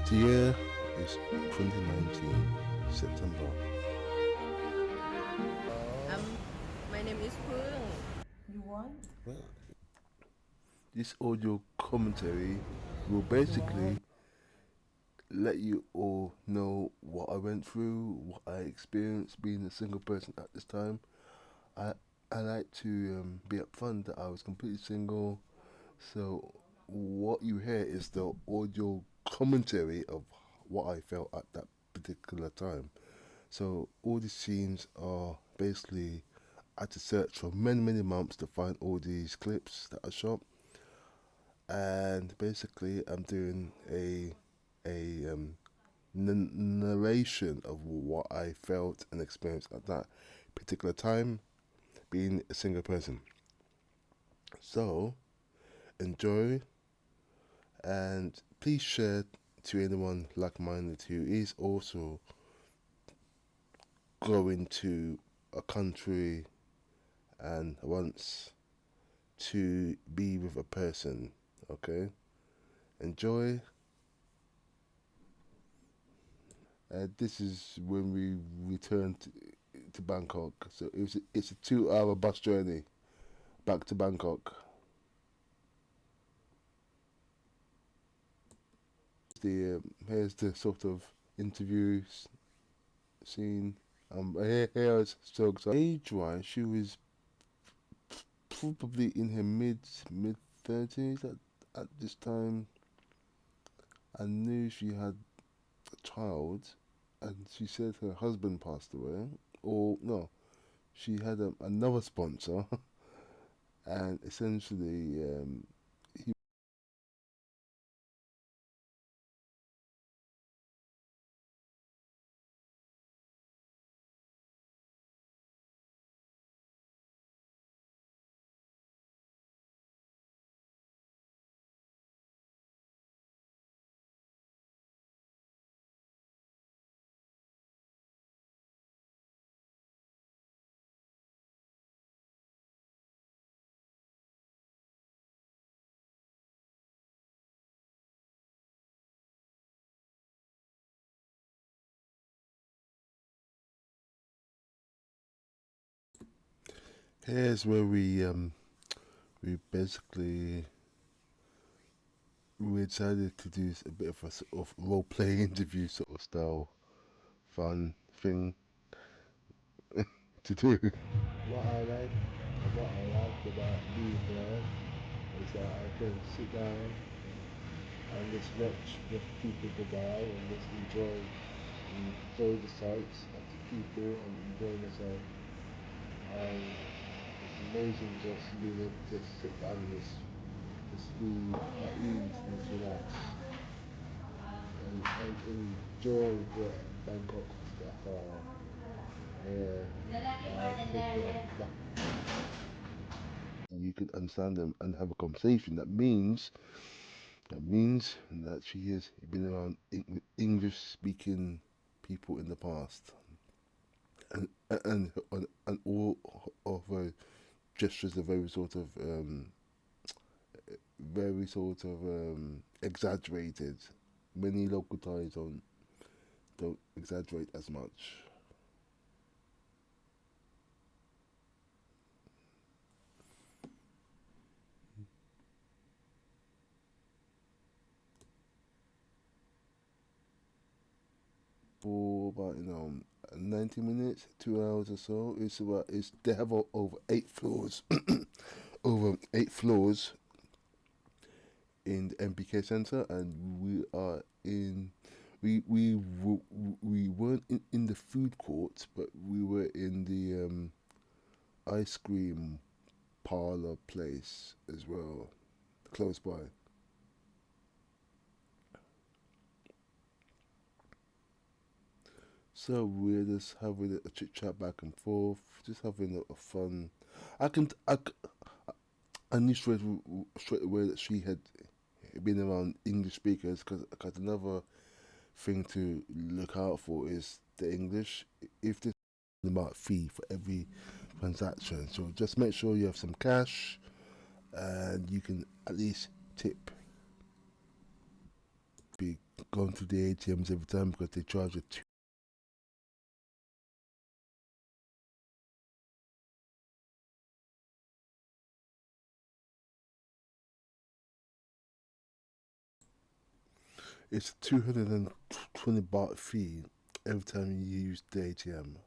The year is 2019, September. Um, my name is Phương. Well, this audio commentary will basically let you all know what I went through, what I experienced being a single person at this time. I I like to be upfront that I was completely single. So what you hear is the audio commentary of what I felt at that particular time. So all these scenes are basically I had to search for many months to find all these clips that I shot, and basically I'm doing a narration of what I felt and experienced at that particular time, being a single person. So enjoy, and please share to anyone like-minded who is also going to a country and wants to be with a person. Okay, enjoy. This is when we returned to Bangkok. So it's a 2 hour bus journey back to Bangkok. Here's the sort of interview scene. Here's so excited. Age wise, she was probably in her mid 30s at this time. I knew she had a child, and she said her husband passed away, or no, she had another sponsor, and essentially he. Here's where we basically we decided to do a bit of a sort of role play interview sort of style fun thing to do. What I like what I like about being there is that I can sit down and just watch the people go by and just enjoy the sights of the people and enjoy myself. It's amazing just being able to sit down and just be at ease and just relax and enjoy what Bangkok has to offer. You can understand them and have a conversation. That means that she has been around English speaking people in the past, and all of her gestures are very sort of exaggerated. Many local Thais don't exaggerate as much. For about 90 minutes, 2 hours or so. It's they have over 8 floors, over 8 floors in the MPK Center, and we weren't in the food court, but we were in the ice cream parlor place as well, close by. So we're just having a chit chat back and forth, just having a fun. I can I knew straight away that she had been around English speakers because another thing to look out for is the English. If there's about fee for every transaction, so just make sure you have some cash and you can at least tip. be going to the ATMs every time because they charge it. It's 220 baht fee every time you use the ATM.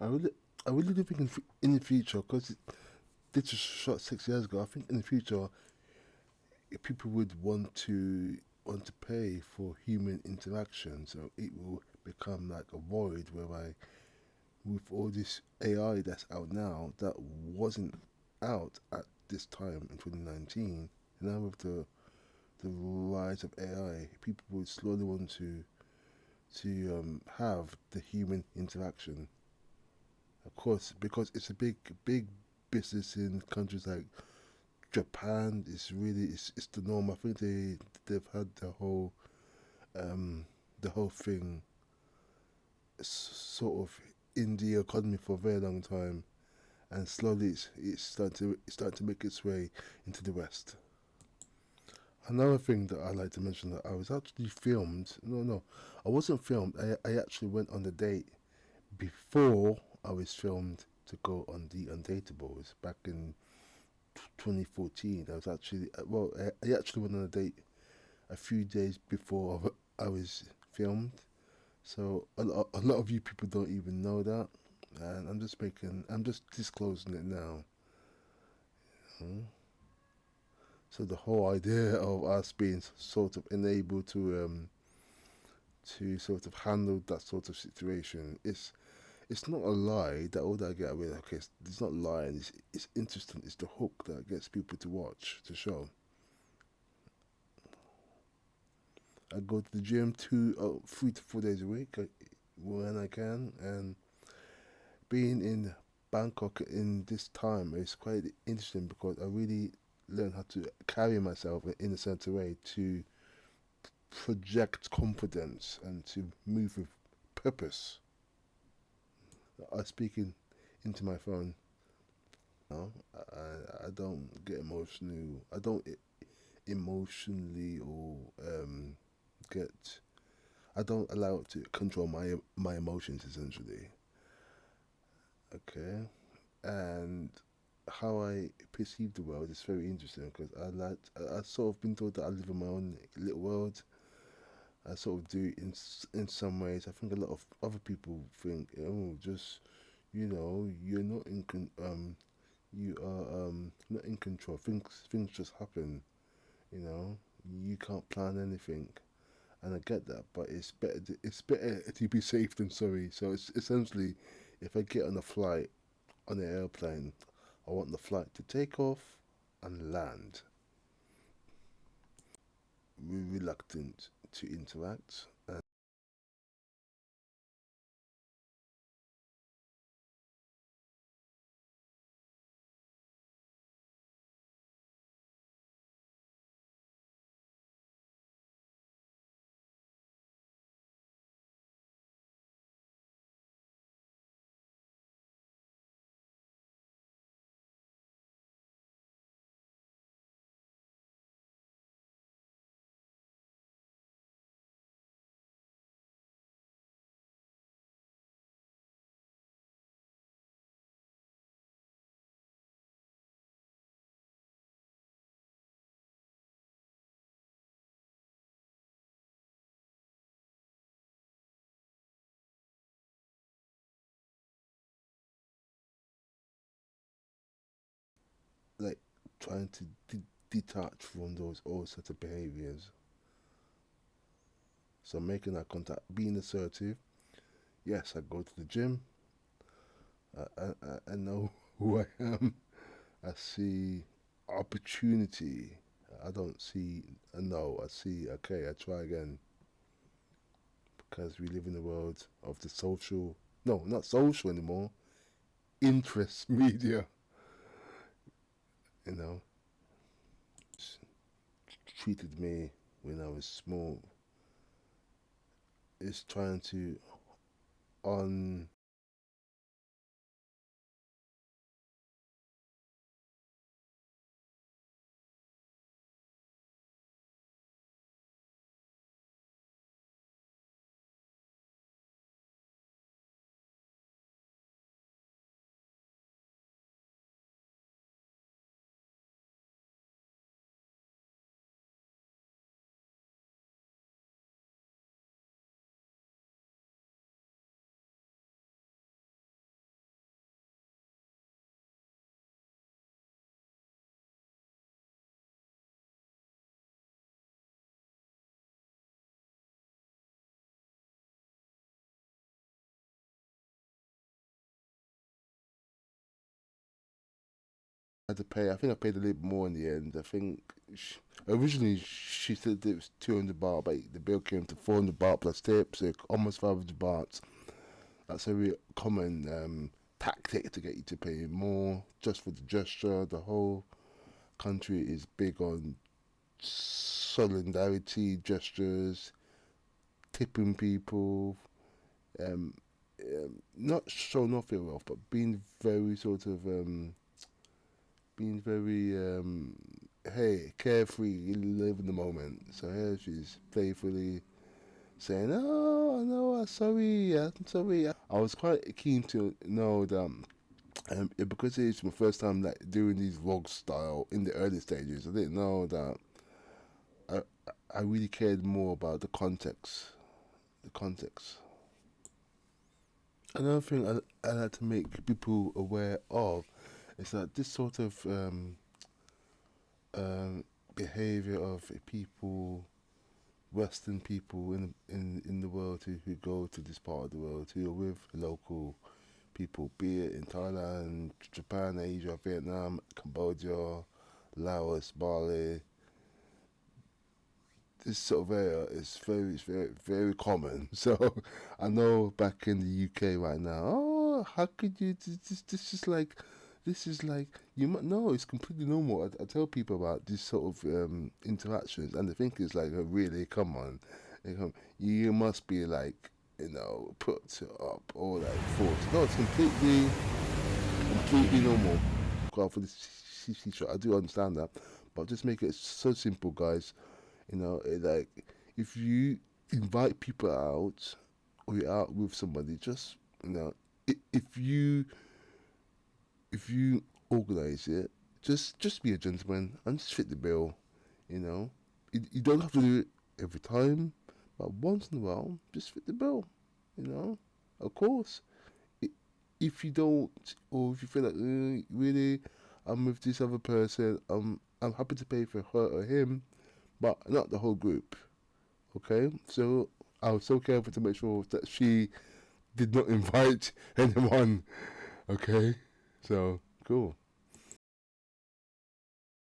I really, I really do think in the future, because this was shot 6 years ago. I think in the future, people would want to pay for human interaction, so it will become like a void whereby with all this AI that's out now that wasn't out at this time in 2019. Now with the rise of AI, people would slowly want to have the human interaction. Of course, because it's a big business in countries like Japan. It's the norm. I think they've had um the whole thing sort of in the economy for a very long time, and slowly it's starting to make its way into the West. Another thing that I like to mention, that I was actually filmed. No, I wasn't filmed. I actually went on the date before I was filmed to go on the Undateables back in 2014. I was actually I actually went on a date a few days before I was filmed. So a lot of you people don't even know that, and I'm just disclosing it now. Hmm? So the whole idea of us being sort of enabled to sort of handle that sort of situation, it's not a lie that all that I get away. Okay, it's not lying. It's interesting. It's the hook that gets people to watch the show. I go to the gym 3 to 4 days a week when I can, and being in Bangkok in this time is quite interesting because I really learned how to carry myself in a certain way to project confidence and to move with purpose. I speak into my phone. I don't get emotional. I don't emotionally or get. I don't allow it to control my emotions essentially. Okay, and how I perceive the world is very interesting because I sort of been told that I live in my own little world. I sort of do in some ways. I think a lot of other people think, oh, just you're not you are not in control. Things just happen. You know, you can't plan anything, and I get that. But it's better to be safe than sorry. So it's essentially, if I get on a flight on an airplane, I want the flight to take off and land. We're reluctant to interact. And like trying to detach from those all sorts of behaviors. So making eye contact, being assertive. Yes, I go to the gym. I know who I am. I see opportunity. I don't see a no. I see, okay, I try again, because we live in a world of the social, no, not social anymore, interest media, you know, treated me when I was small. It's trying to un had to pay. I think I paid a little bit more in the end. I think originally she said it was 200 baht, but the bill came to 400 baht plus tips, so almost 500 bahts. That's a very common tactic to get you to pay more just for the gesture. The whole country is big on solidarity gestures, tipping people, um, not showing off your wealth, but being very sort of being very hey, carefree, you live in the moment. So here she's playfully saying, "Oh no, I'm sorry." I was quite keen to know that because it's my first time like doing these vlog style in the early stages. I didn't know that I I really cared more about the context. The context. Another thing I like to make people aware of is that this sort of um, behavior of people, Western people in the world who go to this part of the world who are with local people, be it in Thailand, Japan, Asia, Vietnam, Cambodia, Laos, Bali. This sort of area is very common. So I know back in the UK right now, oh, how could you? This is like you might know it's completely normal. I tell people about these sort of interactions, and they think it's like, oh, really, come on, you must be like put up or like forced. No, it's completely normal. Go out for this CC shot. I do understand that, but just make it so simple, guys. Like if you invite people out or you're out with somebody, just if you organize it, just be a gentleman and just fit the bill. You know, you don't have to do it every time, but once in a while, just fit the bill. You know, of course. I- If you don't, or if you feel like really, I'm with this other person, I'm happy to pay for her or him, but not the whole group. Okay, so I was so careful to make sure that she did not invite anyone. Okay, so cool.